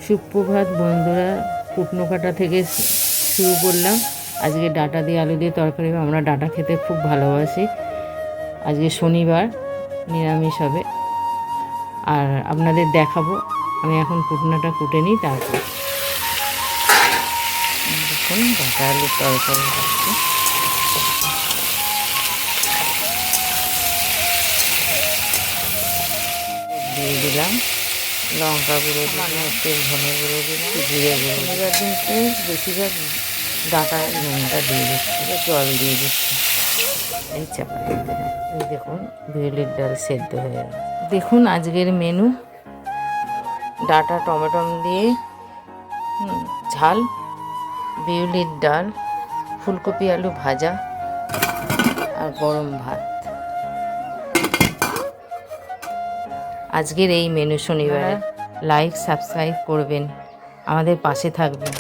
সুপ্রভাত বন্ধুরা, কুটনো কাটা থেকে শুরু করলাম। আজকে ডাঁটা দিয়ে আলু দিয়ে তরকারি, আমরা ডাঁটা খেতে খুব ভালোবাসি। আজকে শনিবার, নিরামিষ হবে। আর আপনাদের দেখাবো, আমি এখন কুটনাটা কুটে নিই। তারপর দেখুন ডাঁটা আলুর তরকারি হচ্ছে। দিয়ে দিলাম লঙ্কা গুঁড়ো, মানে হচ্ছে ধনে গুঁড়ো দিলাম, জিরে গুঁড়ো। শনিবার দিনকে বেশিরভাগ ডাঁটা নুনটা দিয়ে দিচ্ছি, জল দিয়ে দিচ্ছি। এই চাপা দিয়ে দিলাম। এই দেখুন বিউলির ডাল সেদ্ধ হয়ে গেল। দেখুন আজকের মেনু, ডাঁটা টমেটো দিয়ে ঝাল, বিউলির ডাল, ফুলকপি আলু ভাজা আর গরম ভাত। আজকের এই মেনু শনিবারে। লাইক সাবস্ক্রাইব করবেন, আমাদের পাশে থাকবেন।